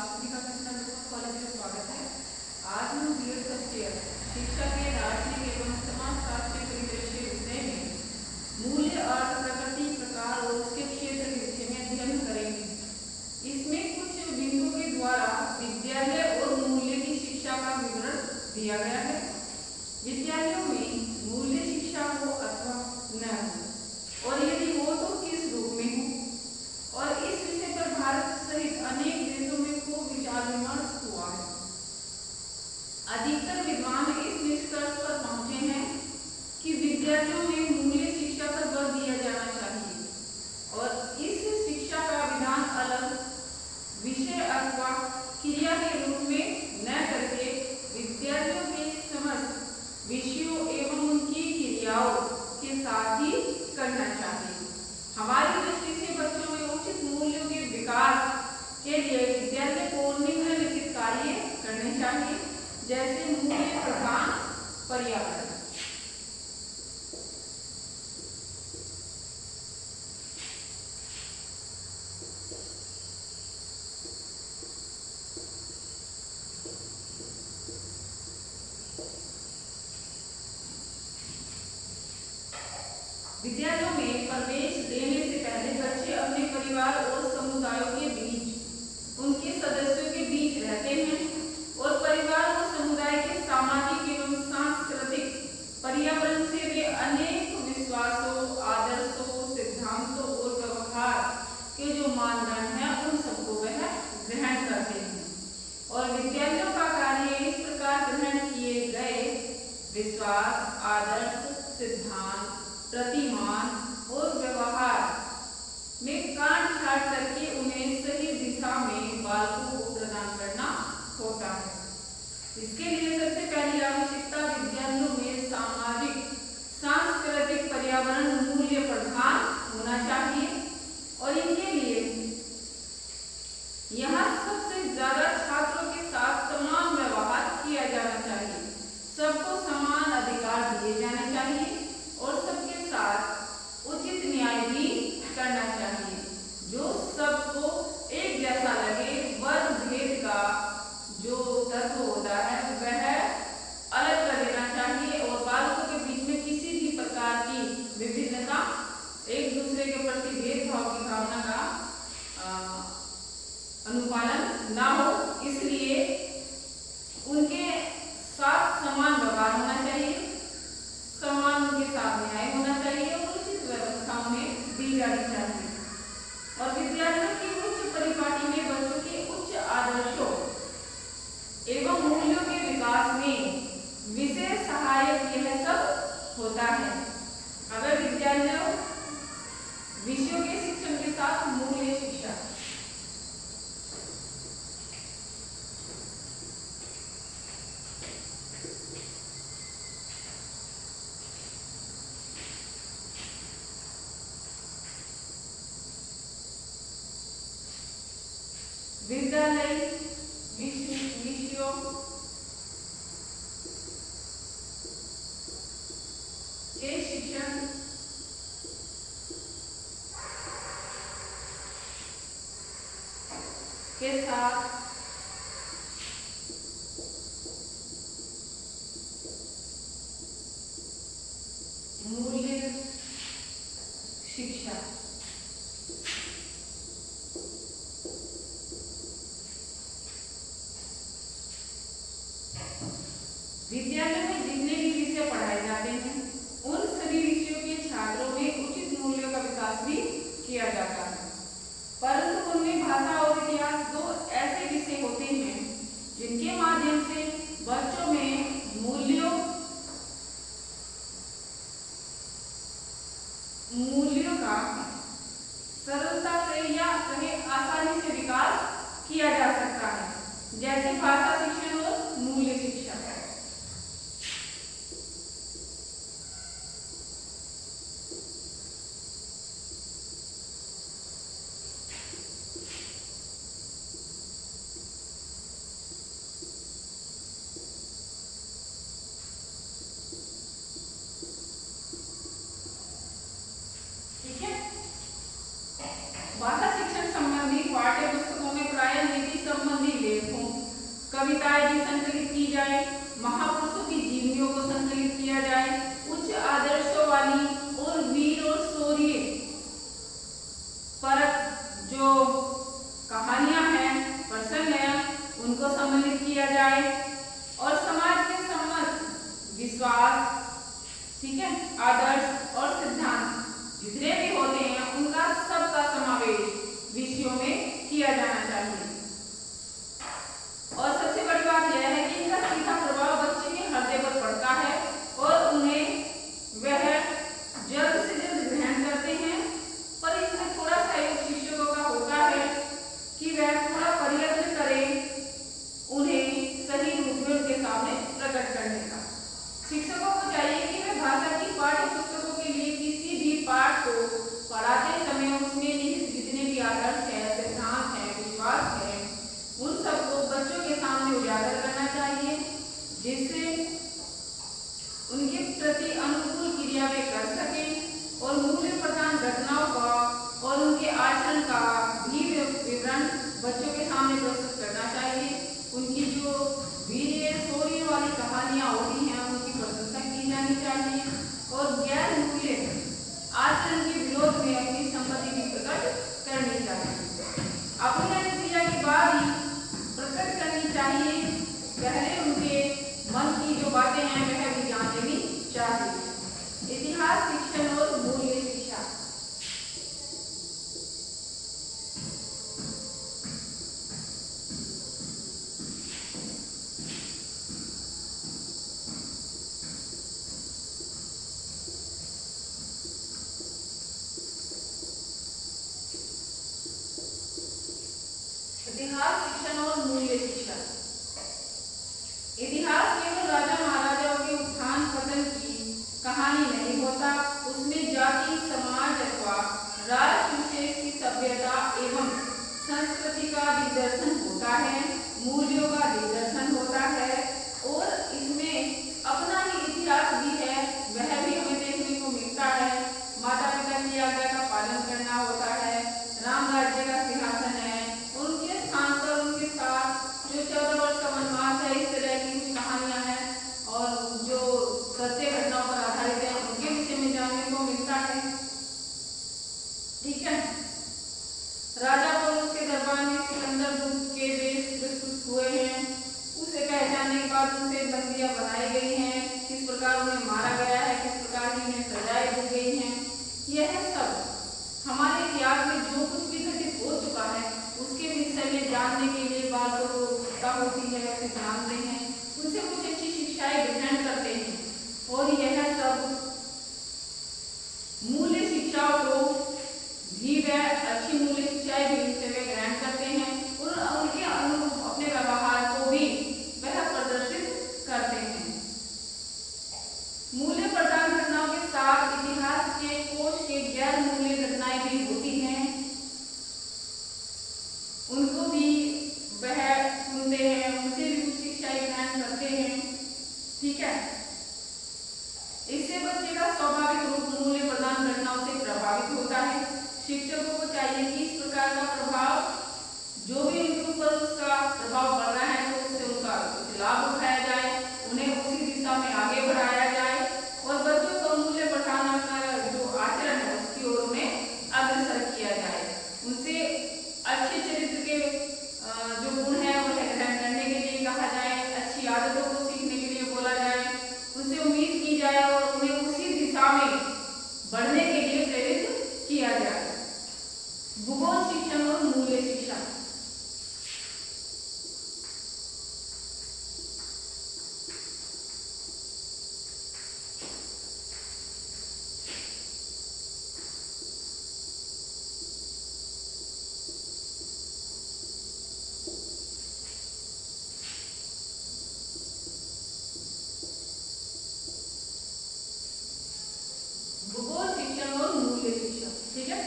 सभी का कॉलेज में स्वागत है। आज हम बीएड फर्स्ट ईयर शिक्षा के दार्शनिक एवं समाजशास्त्रीय परिदृश्य विषय में मूल्य अर्थ प्रकृति प्रकार और उसके क्षेत्र के विषय में अध्ययन करेंगे। इसमें कुछ बिंदुओं के द्वारा विद्यालय और मूल्य की शिक्षा का विवरण दिया गया है। विद्यालयों में मूल्य शिक्षा हो अथवा न हो और यदि हो तो किस रूप में हो, और इस विषय पर भारत सहित अनेक देशों में खूब विचार विमर्श हुआ है। अधिकतर विद्वान इस निष्कर्ष पर पहुंचे हैं कि विद्यालयों में मूल्य शिक्षा पर बल दिया जाना चाहिए और इस शिक्षा का विधान अलग विषय अथवा क्रिया के रूप में न करके विद्यालयों के समस्त विषयों एवं उनकी क्रियाओं के साथ ही करना चाहिए। हमारी दृष्टि से बच्चों में उचित मूल्यों के विकास के लिए विद्यालय को निम्नलिखित कार्य करने चाहिए, जैसे मूल्य प्रधान पर्यावरण। विद्यालयों में प्रवेश देने से पहले बच्चे अपने परिवार और समुदायों के बीच, उनके सदस्यों के बीच रहते हैं और परिवार और समुदाय के सामाजिक एवं सांस्कृतिक पर्यावरण से वे अनेक विश्वासों, आदर्शों, सिद्धांतों और व्यवहार के जो मानदंड हैं उन सबको वह ग्रहण करते हैं। और विद्यालयों का कार्य इस प्रकार ग्रहण किए गए विश्वास, आदर्श, सिद्धांत, प्रतिमान और व्यवहार में काट छाट करके उन्हें सही दिशा में बालकों को प्रदान करना होता है। इसके लिए सबसे पहली आवश्यकता विद्यालयों में सामाजिक सांस्कृतिक पर्यावरण मूल्य प्रधान होना चाहिए और इनके लिए यहाँ सबसे ज्यादा छात्रों के साथ समान व्यवहार किया जाना चाहिए, सबको समान अधिकार दिए जाने चाहिए और सबके साथ उचित न्याय भी करना चाहिए। जो सबको एक जैसा लगे, वर्ग भेद का जो तत्व होता है वह अलग कर देना चाहिए और बालकों के बीच में किसी भी प्रकार की विभिन्नता, एक दूसरे के प्रति भेदभाव की भावना का अनुपालन ना हो, इसलिए उनके साथ समान व्यवहार होना चाहिए, समान उनके साथ न्याय होना चाहिए और उचित व्यवस्था उन्हें दी जानी चाहिए। और विद्यालयों की उच्च परिपाटी में बच्चों के उच्च आदर्शों एवं मूल्यों के विकास में विशेष सहायक यह सब होता है। अगर विद्यालयों विषयों के शिक्षण के साथ मूल्य शिक्षा, विद्यालय विषयों के शिक्षण के साथ मूल्य शिक्षा विद्यालय में जितने भी विषय पढ़ाए जाते हैं उन सभी विषयों के छात्रों में उचित मूल्यों का विकास भी किया जाता है, परंतु उनमें भाषा और इतिहास दो ऐसे विषय बातें हैं वह भी जान लेनी चाहिए। इतिहास शिक्षण और मूल्य शिक्षा। इतिहास शिक्षण और मूल्य शिक्षा। इतिहास केवल राजा महाराजाओं के उत्थान पतन की कहानी नहीं होता, उसमें जाति, समाज अथवा राष्ट्र विशेष की सभ्यता एवं संस्कृति का दिग्दर्शन होता है, मूल्यों का दिग्दर्शन होता है और इसमें अपना ही इतिहास भी है, वह भी हमें देखने को मिलता है। माता पिता की आज्ञा का पालन करना होता है, राम राज्य का सिंहासन है, उनके स्थान पर उनके साथ जो 14 वर्ष का वनवास है, इस तरह की कुछ कहानियां हैं और जो सत्य घटनाओं पर आधारित है उनके विषय में जानने को मिलता है। ठीक है। राजा पोलस के दरबार में सिकंदर गुप्त के वेश प्रस्तुत हुए हैं, उसे पहचानने के बाद उनसे बंदियां बनाई गई हैं, किस प्रकार उन्हें मारा गया है, किस प्रकार की उन्हें सजाएं दी गई हैं। यह सब हमारे इतिहास में जो कुछ भी घटित हो चुका है उसके विषय में जानने के लिए बालकों को उत्सुकता होती है, उसे जानते हैं, उनसे कुछ अच्छी शिक्षाएं ग्रहण करते हैं और यह सब मूल्य शिक्षाओं को भी वह अच्छी मूल्य शिक्षाएं भी उनसे वे ग्रहण करते हैं और उनके अनुरूप अपने व्यवहार को भी वह प्रदर्शित करते हैं। मूल्य प्रधान घटनाओं के साथ इतिहास के कोश के गैर मूल्य घटनाएं भी होती हैं, उनको भी वह सुनते हैं, उनसे भी कुछ शिक्षाएं ग्रहण करते हैं। ठीक है। इससे बच्चे का स्वाभाविक रूप मूल्य प्रदान घटनाओं से प्रभावित होता है। शिक्षकों को चाहिए कि इस प्रकार का प्रभाव जो भी उनके ऊपर उसका प्रभाव पड़ रहा है तो उससे उनका कुछ लाभ उठाया जाए, उन्हें उसी दिशा में आगे बढ़ाया जाए और बच्चों को मूल्य प्रधान जो आचरण है उसकी ओर उन्हें अग्रसर किया जाए। उनसे अच्छे चरित्र के जो गुण है वो ग्रहण करने के लिए कहा जाए, अच्छी आदतों को सीखने के लिए बोला जाए, उनसे उम्मीद की जाए और उन्हें उसी दिशा में बढ़ने के लिए प्रेरित किया जाए। भूगोल शिक्षण और मूल्य शिक्षा। भूगोल शिक्षण और मूल्य शिक्षा। ठीक है।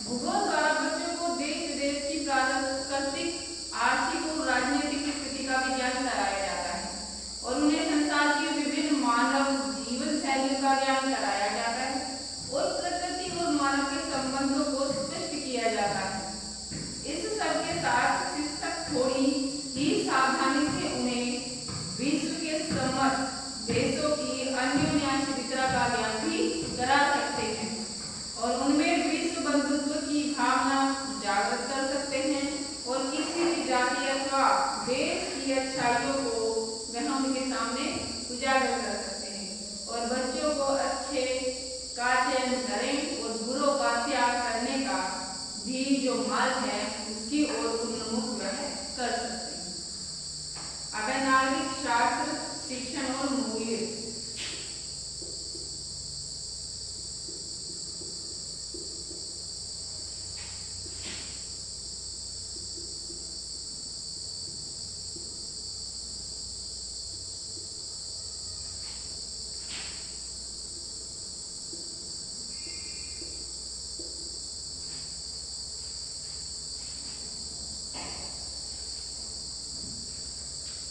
भूगोल द्वारा बच्चों को देश विदेश की प्राकृतिक, आर्थिक और राजनीतिक स्थिति का विज्ञान कराया जाता है और उन्हें संसार की विभिन्न मानव जीवन शैलियों का ज्ञान कराया जाता है और प्रकृति और मानव के संबंधों को स्पष्ट किया जाता है। इस सब के साथ शिक्षक थोड़ी ही सावधानी से उन्हें विश्व के समर्थ देशों की अन्योन्याश्रितता का ज्ञान भी करा सकते हैं और उनमें विश्व बंधुत्व की भावना जागृत कर सकते हैं और किसी भी जाति अथवा देश की अच्छाइयों को वह उनके सामने उजागर कर सकते हैं और बच्चों को अच्छे का चयन करें और बुरों का त्याग करने का भी जो मार्ग है उसकी ओर उन्मुख वह कर सकते हैं। अगर नागरिक शास्त्र शिक्षण और मूल्य।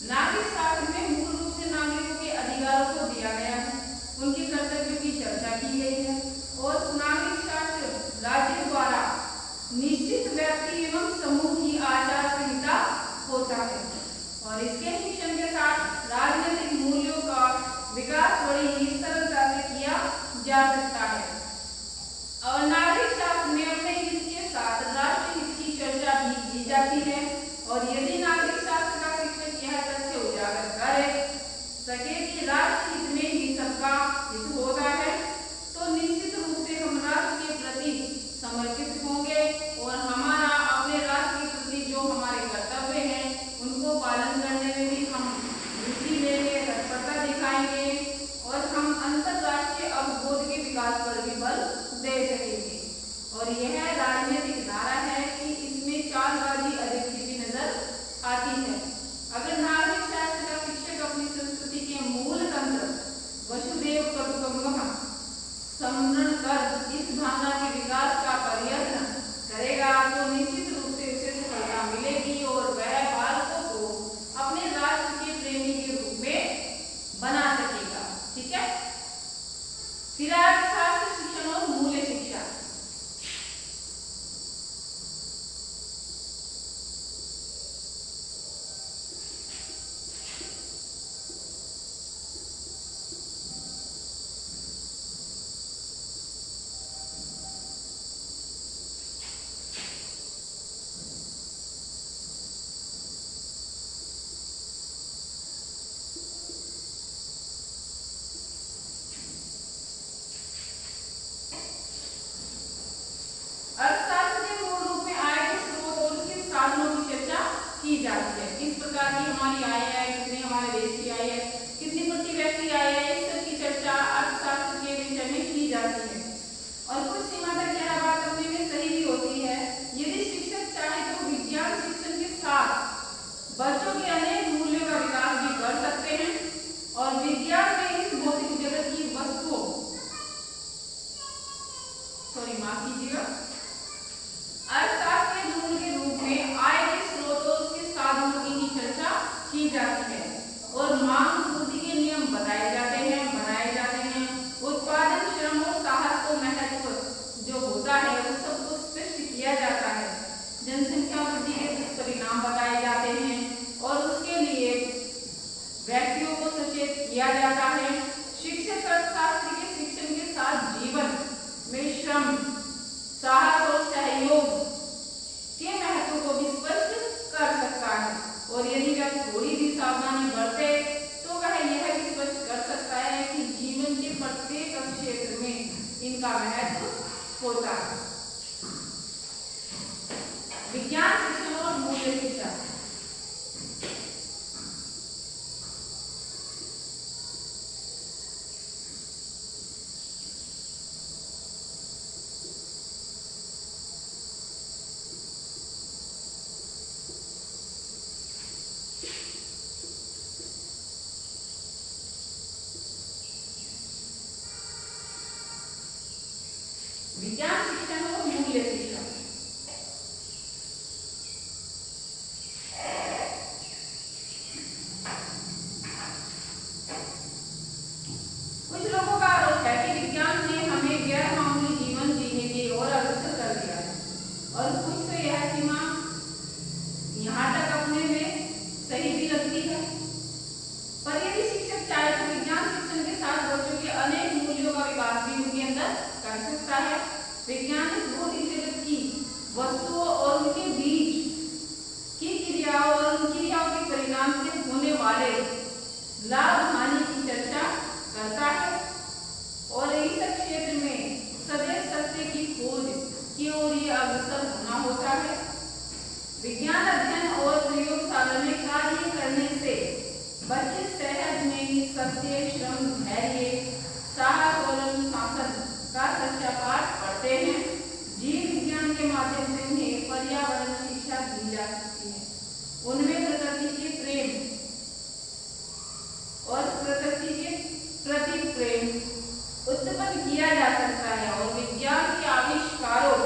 नागरिक शास्त्र में मूल रूप से नागरिकों के अधिकारों को दिया गया है, उनके कर्तव्यों की चर्चा की गई है और नागरिक शास्त्र राज्य द्वारा निश्चित व्यक्ति एवं समूह की आचार संहिता होता है और इसके शिक्षण के साथ राजनीतिक मूल्यों का विकास बड़ी ही सरलता से किया जा सकता है और नागरिक शास्त्र में अपने हित के साथ राष्ट्र हित की चर्चा भी की जाती है और यदि नागरिक शास्त्र जाती है। किस प्रकार की हमारी आय है, कितनी हमारे देश की आय है, कितनी प्रति व्यक्ति आय है, इस सब की चर्चा अर्थशास्त्र के विषय में की जाती है। और कुछ सीमा तक यह बात अपने में सही भी होती है। यदि शिक्षक चाहे तो विज्ञान शिक्षण के साथ बच्चों के अनेक मूल्यों का विकास भी कर सकते हैं और विज्ञान में इस भौतिक जगत की वस्तुओं माफ कीजिएगा अर्थशास्त्र के मूल के रूप में आय के स्रोतों उसके साधनों की ही चर्चा की जाती है और मांग पूर्ति के नियम बताए जाते हैं। उत्पादन, श्रम और साहस को महत्व जो होता है उस सबको स्पष्ट किया जाता है। जनसंख्या वृद्धि के दुष्परिणाम बताए जाते हैं और उसके लिए व्यक्तियों को सचेत किया जाता है। शिक्षक अर्थशास्त्र के शिक्षण के साथ जीवन में श्रम, साहस और सहयोग के महत्व को भी स्पष्ट कर सकता है और यदि वह थोड़ी भी सावधानी बरते तो वह यह भी स्पष्ट कर सकता है कि जीवन के प्रत्येक क्षेत्र में इनका महत्व होता है। विज्ञान शिक्षण और मूल्य शिक्षा। विज्ञान शिक्षण और मूल्य शिक्षा। कुछ लोगों का आरोप है कि विज्ञान ने हमें गैर मामूली जीवन जीने की ओर अग्रसर कर दिया है और कुछ तो यह सीमा यहाँ तक अपने में सही भी लगती है। पर यदि शिक्षक चाहे तो विज्ञान शिक्षण के साथ बच्चों के अनेक मूल्यों का विकास भी उनके अंदर कर सकता है। विज्ञान इस भौतिक जगत की वस्तुओं और उनके बीच की क्रियाओं और उन क्रियाओं के परिणाम से होने वाले लाभ हानि की चर्चा करता है और इस क्षेत्र में सदैव सत्य की खोज की ओर ये अग्रसर होना होता है। विज्ञान अध्ययन और प्रयोगशाला में कार्य करने से बच्चे सहज में ही सत्य, श्रम, धैर्य, साहस और अनुशासन का सच्चा पाठ पढ़ते हैं। जीव विज्ञान के माध्यम से उन्हें पर्यावरण शिक्षा दी जा सकती है। उनमें प्रकृति के प्रेम और प्रकृति के प्रति प्रेम उत्पन्न किया जा सकता है और विज्ञान के आविष्कारों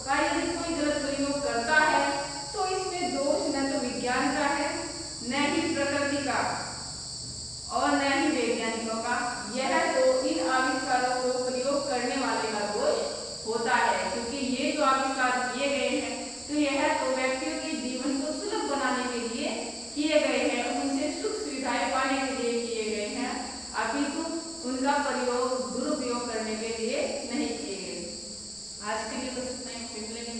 का यदि कोई गलत प्रयोग करता है तो इसमें दोष न तो विज्ञान का है, न ही प्रकृति का और न ही वैज्ञानिकों का। यह तो इन आविष्कारों को प्रयोग करने वाले का दोष होता है, क्योंकि ये जो आविष्कार किए गए हैं तो यह तो व्यक्तियों के जीवन को सुलभ बनाने के लिए किए गए हैं, उनसे सुख सुविधाएं पाने के लिए किए गए हैं, अपितु उनका प्रयोग दुरुपयोग करने के लिए नहीं किए गए। आज के लिए बस इतना ही।